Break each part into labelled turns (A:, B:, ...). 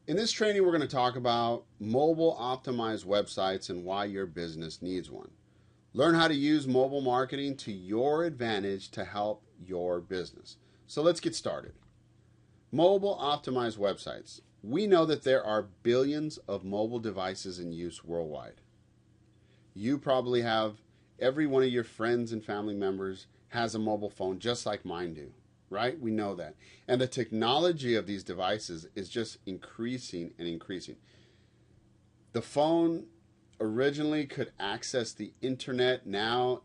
A: In this training, we're going to talk about mobile optimized websites and why your business needs one. Learn how to use mobile marketing to your advantage to help your business. So let's get started. Mobile optimized websites. We know that there are billions of mobile devices in use worldwide. You probably have, every one of your friends and family members has a mobile phone just like mine do, right? We know that. And the technology of these devices is just increasing and increasing. The phone originally could access the internet. Now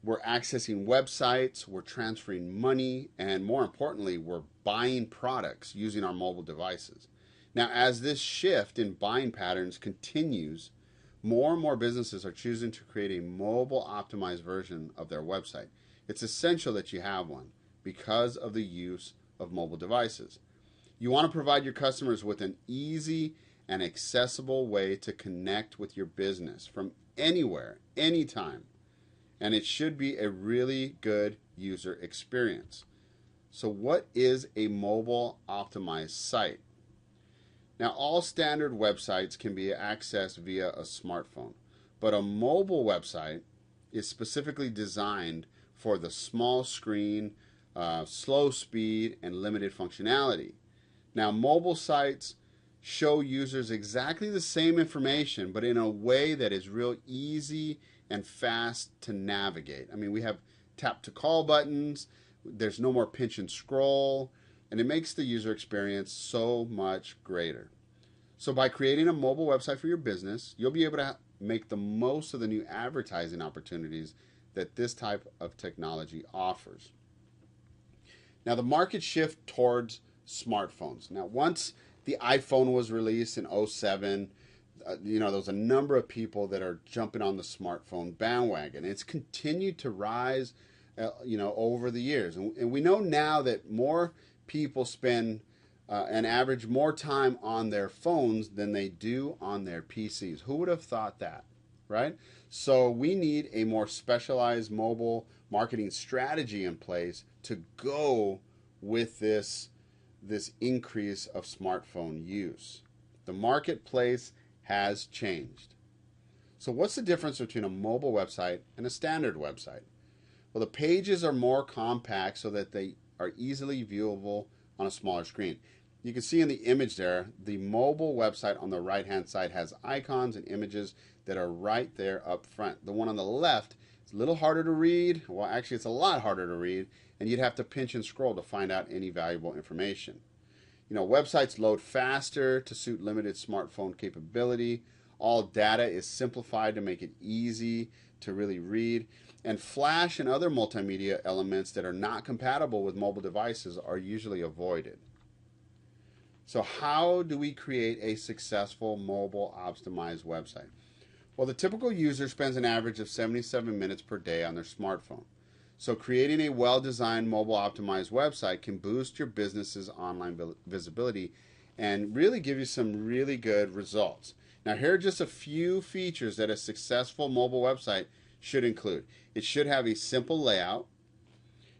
A: we're accessing websites, we're transferring money, and more importantly, we're buying products using our mobile devices. Now, as this shift in buying patterns continues, more and more businesses are choosing to create a mobile optimized version of their website. It's essential that you have one because of the use of mobile devices. You want to provide your customers with an easy and accessible way to connect with your business from anywhere, anytime. And it should be a really good user experience. So what is a mobile optimized site? Now, all standard websites can be accessed via a smartphone, but a mobile website is specifically designed for the small screen, slow speed, and limited functionality. Now, mobile sites show users exactly the same information, but in a way that is real easy and fast to navigate. I mean, we have tap to call buttons, there's no more pinch and scroll, and it makes the user experience so much greater. So by creating a mobile website for your business, you'll be able to make the most of the new advertising opportunities that this type of technology offers. Now, the market shift towards smartphones. Now, once the iPhone was released in 2007, there was a number of people that are jumping on the smartphone bandwagon. It's continued to rise, over the years. And we know now that more people spend an average more time on their phones than they do on their PCs. Who would have thought that, right? So we need a more specialized mobile marketing strategy in place to go with this increase of smartphone use. The marketplace has changed. So what's the difference between a mobile website and a standard website? Well, the pages are more compact so that they are easily viewable on a smaller screen. You can see in the image there, the mobile website on the right-hand side has icons and images that are right there up front. The one on the left is a little harder to read. Well, actually, it's a lot harder to read, and you'd have to pinch and scroll to find out any valuable information. Websites load faster to suit limited smartphone capability. All data is simplified to make it easy to really read. And Flash and other multimedia elements that are not compatible with mobile devices are usually avoided. So how do we create a successful mobile optimized website? Well, the typical user spends an average of 77 minutes per day on their smartphone. So creating a well-designed mobile optimized website can boost your business's online visibility and really give you some really good results. Now, here are just a few features that a successful mobile website should include. It should have a simple layout.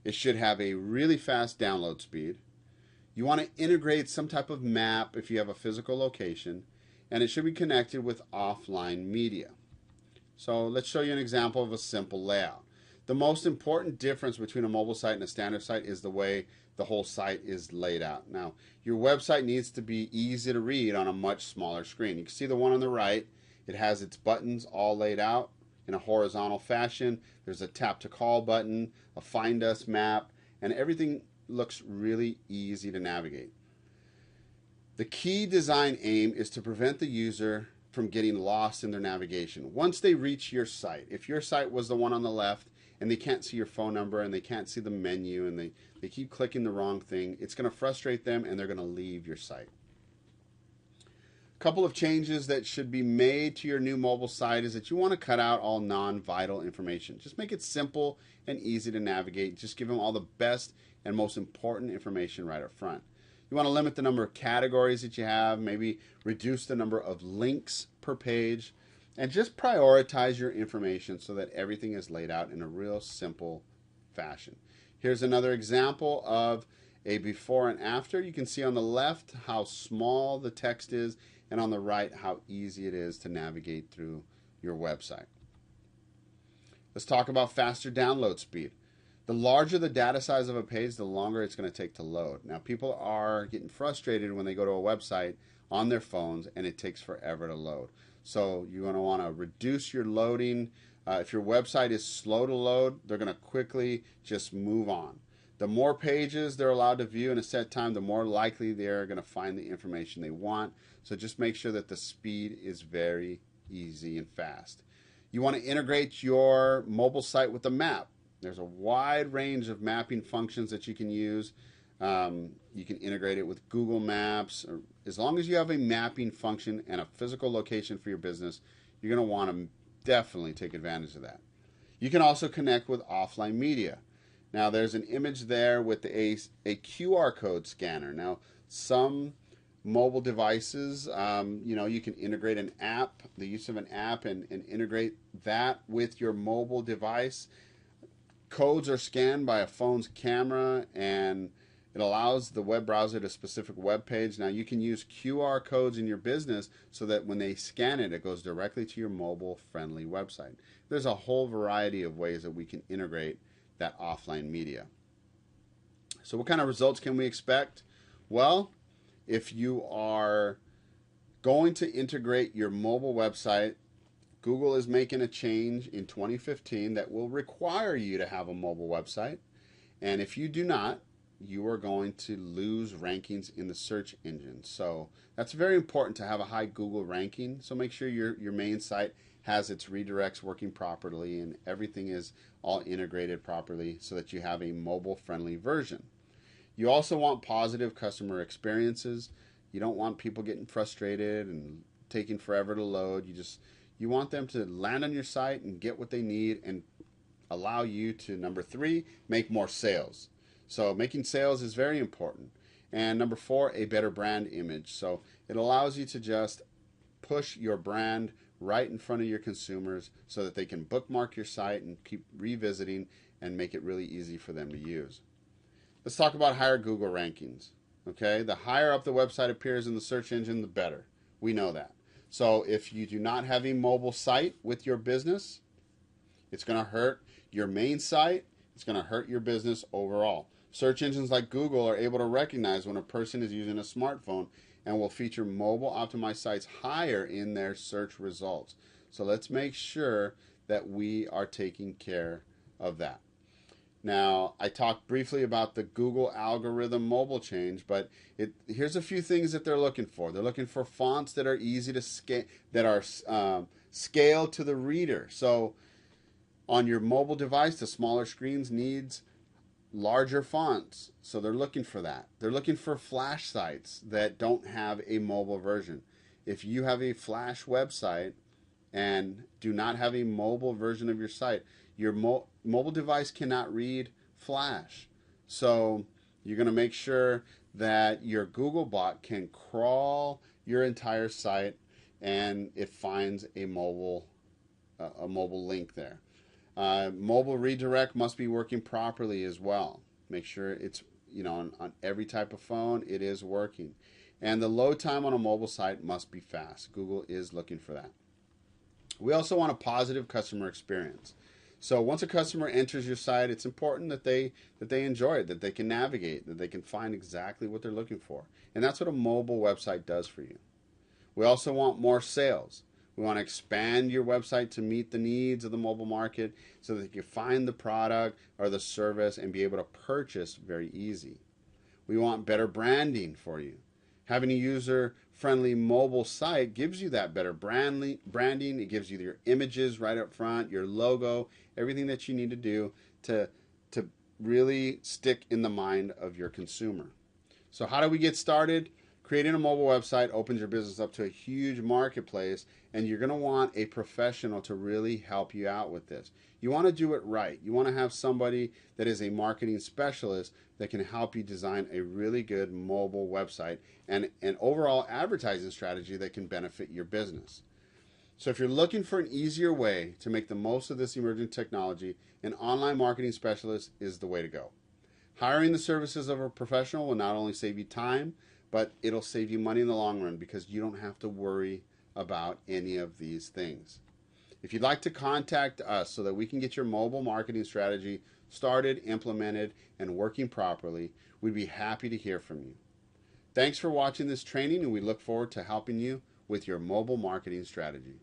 A: It should have a really fast download speed. You want to integrate some type of map if you have a physical location, and it should be connected with offline media. So let's show you an example of a simple layout. The most important difference between a mobile site and a standard site is the way the whole site is laid out. Now, your website needs to be easy to read on a much smaller screen. You can see the one on the right. It has its buttons all laid out in a horizontal fashion. There's a tap to call button, a find us map, and everything looks really easy to navigate. The key design aim is to prevent the user from getting lost in their navigation. Once they reach your site, if your site was the one on the left and they can't see your phone number and they can't see the menu and they keep clicking the wrong thing, it's going to frustrate them and they're going to leave your site. A couple of changes that should be made to your new mobile site is that you want to cut out all non-vital information. Just make it simple and easy to navigate. Just give them all the best and most important information right up front. You want to limit the number of categories that you have, maybe reduce the number of links per page, and just prioritize your information so that everything is laid out in a real simple fashion. Here's another example of a before and after. You can see on the left how small the text is, and on the right how easy it is to navigate through your website. Let's talk about faster download speed. The larger the data size of a page, the longer it's going to take to load. Now, people are getting frustrated when they go to a website on their phones and it takes forever to load. So you're going to want to reduce your loading. If your website is slow to load, they're going to quickly just move on. The more pages they're allowed to view in a set time, the more likely they're going to find the information they want. So just make sure that the speed is very easy and fast. You want to integrate your mobile site with a map. There's a wide range of mapping functions that you can use. You can integrate it with Google Maps. Or as long as you have a mapping function and a physical location for your business, you're going to want to definitely take advantage of that. You can also connect with offline media. Now, there's an image there with a QR code scanner. Now, some mobile devices, you can integrate an app, the use of an app, and integrate that with your mobile device. Codes are scanned by a phone's camera, and it allows the web browser to specific web page. Now, you can use QR codes in your business so that when they scan it, it goes directly to your mobile-friendly website. There's a whole variety of ways that we can integrate that offline media. So what kind of results can we expect? Well, if you are going to integrate your mobile website, Google is making a change in 2015 that will require you to have a mobile website. And if you do not, you are going to lose rankings in the search engine. So that's very important to have a high Google ranking. So make sure your main site has its redirects working properly and everything is all integrated properly so that you have a mobile-friendly version. You also want positive customer experiences. You don't want people getting frustrated and taking forever to load. You want them to land on your site and get what they need and allow you to, number 3, make more sales. So making sales is very important. And number 4, a better brand image. So it allows you to just push your brand right in front of your consumers so that they can bookmark your site and keep revisiting and make it really easy for them to use. Let's talk about higher Google rankings. Okay, the higher up the website appears in the search engine, the better. We know that. So if you do not have a mobile site with your business, it's going to hurt your main site. It's going to hurt your business overall. Search engines like Google are able to recognize when a person is using a smartphone and will feature mobile optimized sites higher in their search results. So let's make sure that we are taking care of that. Now, I talked briefly about the Google algorithm mobile change, but here's a few things that they're looking for. They're looking for fonts that are easy to scale, that are scaled to the reader. So on your mobile device, the smaller screens needs larger fonts. So they're looking for that. They're looking for Flash sites that don't have a mobile version. If you have a Flash website and do not have a mobile version of your site, your mobile device cannot read Flash. So you're going to make sure that your Googlebot can crawl your entire site and it finds a mobile link there. Mobile redirect must be working properly as well. Make sure it's, on every type of phone, it is working. And the load time on a mobile site must be fast. Google is looking for that. We also want a positive customer experience. So once a customer enters your site, it's important that they enjoy it, that they can navigate, that they can find exactly what they're looking for. And that's what a mobile website does for you. We also want more sales. We want to expand your website to meet the needs of the mobile market so that you can find the product or the service and be able to purchase very easy. We want better branding for you. Having a user-friendly mobile site gives you that better branding. It gives you your images right up front, your logo, everything that you need to do to really stick in the mind of your consumer. So how do we get started? Creating a mobile website opens your business up to a huge marketplace, and you're going to want a professional to really help you out with this. You want to do it right. You want to have somebody that is a marketing specialist that can help you design a really good mobile website and an overall advertising strategy that can benefit your business. So if you're looking for an easier way to make the most of this emerging technology, an online marketing specialist is the way to go. Hiring the services of a professional will not only save you time, but it'll save you money in the long run because you don't have to worry about any of these things. If you'd like to contact us so that we can get your mobile marketing strategy started, implemented, and working properly, we'd be happy to hear from you. Thanks for watching this training, and we look forward to helping you with your mobile marketing strategy.